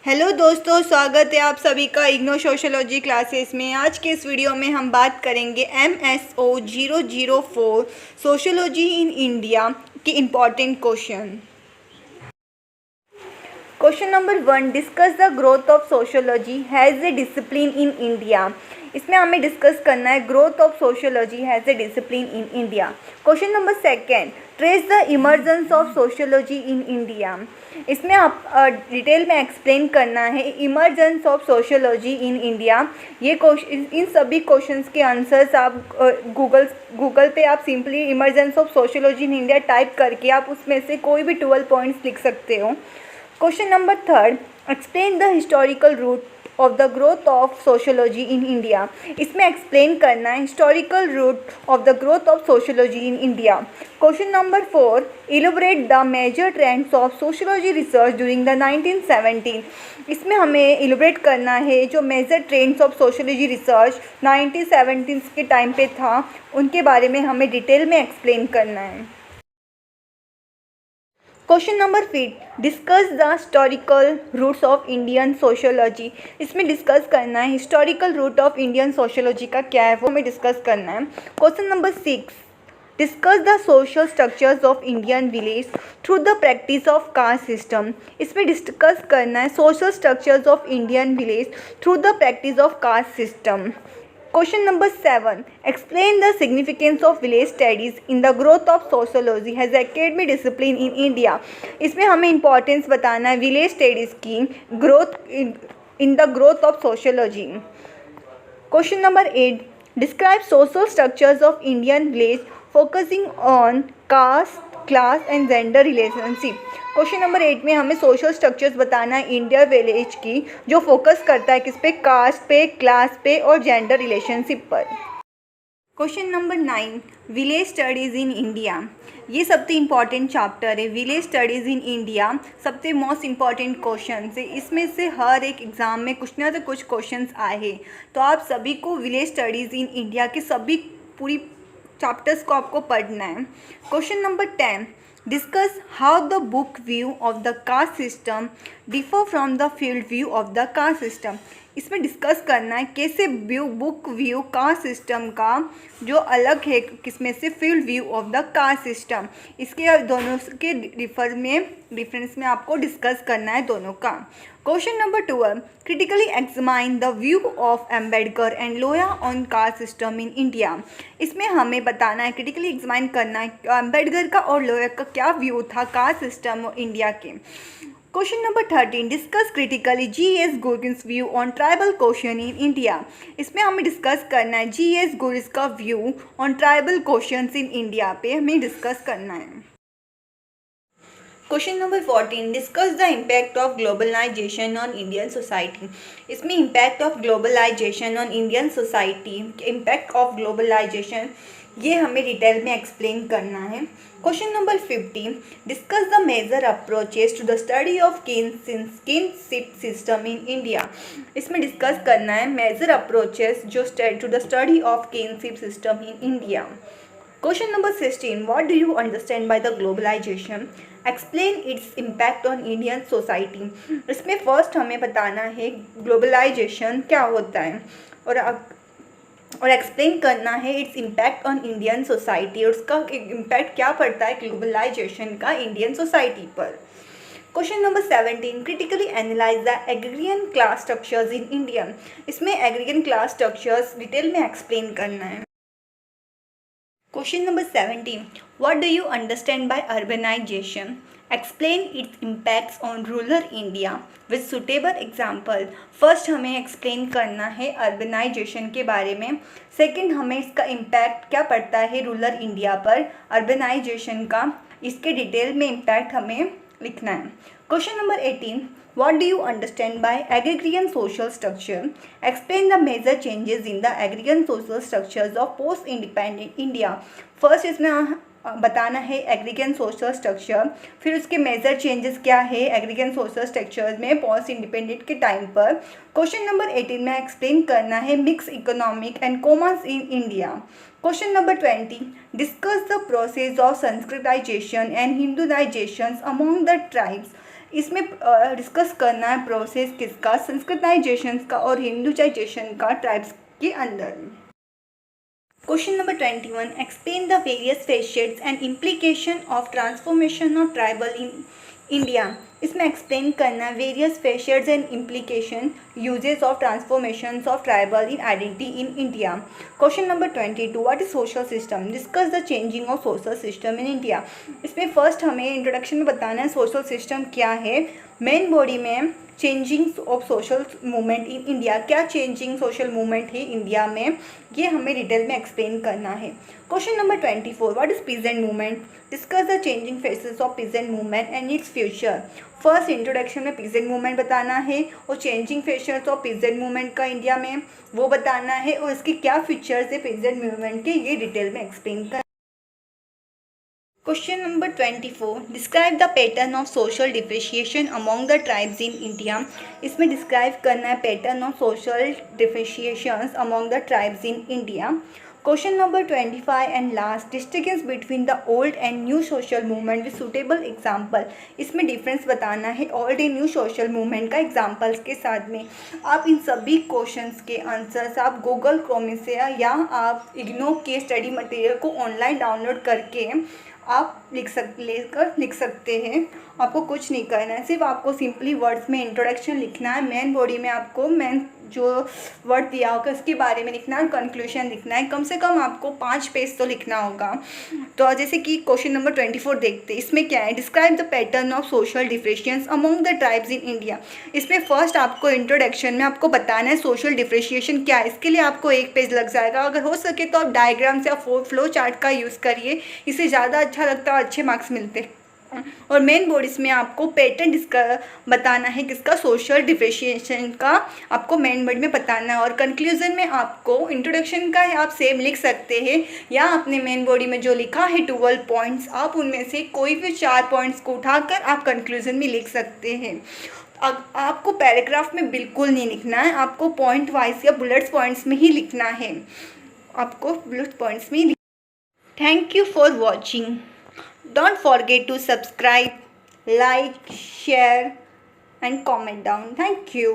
Hello दोस्तों, स्वागत है आप सभी का इग्नो सोशोलॉजी क्लासेस में। आज के इस वीडियो में हम बात करेंगे MSO 004 सोशोलॉजी इन इंडिया के important question. Question number 1, discuss the growth of sociology has a discipline in India. इसमें हमें डिस्कस करना है growth of sociology has a discipline in India. Question number 2, trace the emergence of sociology in India. इसमें आप detail में explain करना है emergence of sociology in India. ये क्वेश्चन, इन सभी क्वेश्चंस के आंसर्स आप गूगल पे आप simply emergence of sociology in India type करके आप उसमें से कोई भी 12 पॉइंट्स लिख सकते हो। Question number 3, explain the historical root of the growth of sociology in India. इसमें एक्सप्लेन करना है historical root of the growth of sociology in India. Question number 4, elaborate the major trends of sociology research during the 1970। इसमें हमें elaborate करना है जो major trends of sociology research 1970 के time पे था, उनके बारे में हमें डिटेल में एक्सप्लेन करना है। Question number 5, discuss the historical roots of Indian sociology. इसमें डिस्कस करना है historical root of Indian sociology का क्या है, वो हमें डिस्कस करना है। Question number 6, discuss the social structures of Indian village through the practice of caste system. इसमें डिस्कस करना है social structures of Indian village through the practice of caste system. Question number 7, explain the significance of village studies in the growth of sociology has academic discipline in India. इसमें हमें importance बताना है village studies की growth in the growth of sociology. Question number 8, describe social structures of Indian village focusing on caste, class and gender relationship. Question number 8 में हमें social structures बताना है India village की, जो फोकस करता है किस पे, कास्ट पे, क्लास पे और जेंडर रिलेशनशिप पर। Question number 9, village studies in India. ये सबसे इम्पॉर्टेंट चैप्टर है। विलेज स्टडीज़ इन इंडिया सबसे मोस्ट इम्पॉर्टेंट क्वेश्चन है। इसमें से हर एक एग्ज़ाम में कुछ ना तो कुछ क्वेश्चंस आए हैं, तो आप सभी को विलेज स्टडीज़ इन इंडिया के सभी पूरी चैप्टर्स को आपको पढ़ना है। Question number 10, discuss how the book view of the caste system differ from the field view of the cast system. इसमें डिस्कस करना है कैसे बुक व्यू कास्ट सिस्टम का जो अलग है किसमें से, field view of the caste system. इसके दोनों के डिफरेंस में आपको डिस्कस करना है दोनों का। Question number 12, critically examine the view of Ambedkar and Loya on caste system in India. इसमें हमें बताना है, क्रिटिकली एग्जामाइन करना है अम्बेडकर का और लोया का क्या व्यू था कास्ट सिस्टम इंडिया के। Question number 13, discuss critically GS Ghurye's view on tribal question in India. इसमें हमें डिस्कस करना है GS गुरिन्स का view on tribal questions in India पे हमें डिस्कस करना है। Question number 14, discuss the impact of globalization on Indian society. इसमें impact of globalization on Indian society, impact of globalization ये हमें डिटेल में एक्सप्लेन करना है। Question number 15, discuss the major approaches to the study of kinship system in India. इसमें discuss करना है major approaches जो to the study of kinship system in India. Question number 16, what do you understand by the globalization, explain its impact on Indian society. इसमें first हमें बताना है globalisation क्या होता है और एक्सप्लेन करना है its impact on Indian society, और उसका इम्पैक्ट क्या पड़ता है ग्लोबलाइजेशन का इंडियन सोसाइटी पर। Question number 17, critically analyse the agrarian class structures in India. इसमें एग्रीगेन क्लास स्ट्रक्चर्स डिटेल में एक्सप्लेन करना है। Question number 17, what do you understand by urbanization, explain its impacts on rural India with suitable example. First हमें explain करना है urbanisation के बारे में, सेकंड हमें इसका इम्पैक्ट क्या पड़ता है रूरल इंडिया पर अर्बनाइजेशन का, इसके डिटेल में इम्पैक्ट हमें लिखना है। Question number 18, what do you understand by agrarian social structure, explain the major changes in the agrarian social structures of post independent India. First इसमें बताना है एग्रीगेन सोशल स्ट्रक्चर, फिर उसके मेजर चेंजेस क्या है एग्रीगेन सोशल स्ट्रक्चर्स में post independent के time पर। क्वेश्चन नंबर 18 में एक्सप्लेन करना है mix economic and commerce in India. Question number 20, discuss the process of Sanskritization and Hinduization among the tribes, इसमें डिस्कस करना है प्रोसेस किसका, संस्कृताइजेशन का और हिंदुचाइजेशन का ट्राइब्स के अंदर। Question number 21, explain the various facets and implication of transformation of tribal in India. इसमें एक्सप्लेन करना है various facets and implication uses of transformation of tribal in identity in India. Question number 22, what is social system, discuss the changing of social system in India. इसमें first हमें introduction में बताना है social system क्या है, main body में changing of social movement in India, क्या changing social movement है इंडिया में, ये हमें डिटेल में एक्सप्लेन करना है। Question number 24, what is peasant movement, discuss the changing faces of peasant movement and its future. First introduction में पीजेंट मूवमेंट बताना है और changing faces of peasant movement का इंडिया में वो बताना है और इसके क्या फीचर्स है पीजेंट मूवमेंट के, ये डिटेल में एक्सप्लेन कर। Question number 24, describe the pattern of social differentiation among the tribes in India. इसमें डिस्क्राइब करना है pattern of social differentiations among the tribes in India. Question number 25 and last, distinguish between the old and new social movement with suitable example. इसमें difference बताना है old and new social movement का examples के साथ में। आप इन सभी questions के आंसर्स आप गूगल क्रोम से या आप इग्नो के स्टडी मटेरियल को ऑनलाइन डाउनलोड करके आप लिख सकते हैं। आपको कुछ नहीं करना है, सिर्फ आपको सिंपली वर्ड्स में इंट्रोडक्शन लिखना है, मेन बॉडी में आपको मेन जो वर्ड दिया होगा उसके बारे में लिखना है और कंक्लूजन लिखना है। कम से कम आपको 5 पेज तो लिखना होगा। तो जैसे कि क्वेश्चन नंबर 24 देखते हैं, इसमें क्या है, describe the pattern of social differentiation among the tribes in India. इसमें फर्स्ट आपको इंट्रोडक्शन में आपको बताना है सोशल डिफरेंशिएशन क्या है। इसके लिए आपको 1 पेज लग जाएगा। अगर हो सके तो आप डायग्राम्स या फ्लो चार्ट का यूज़ करिए, इससे ज़्यादा अच्छा लगता है, अच्छे मार्क्स मिलते हैं। और मेन बोर्ड इसमें आपको पैटर्न बताना है किसका, सोशल डिफरेंशिएशन का आपको मेन बोर्ड में बताना है। और कंक्लूजन में आपको इंट्रोडक्शन का आप सेम लिख सकते हैं या अपने मेन बॉडी में जो लिखा है 12 पॉइंट्स, आप उनमें से कोई भी 4 पॉइंट्स को उठाकर आप कंक्लूजन में लिख सकते हैं। आपको पैराग्राफ में बिल्कुल नहीं लिखना है, आपको पॉइंट वाइज या बुलेट्स पॉइंट्स में ही लिखना है, आपको बुलेट पॉइंट्स में ही। Thank you for watching. Don't forget to subscribe, like, share and comment down. Thank you.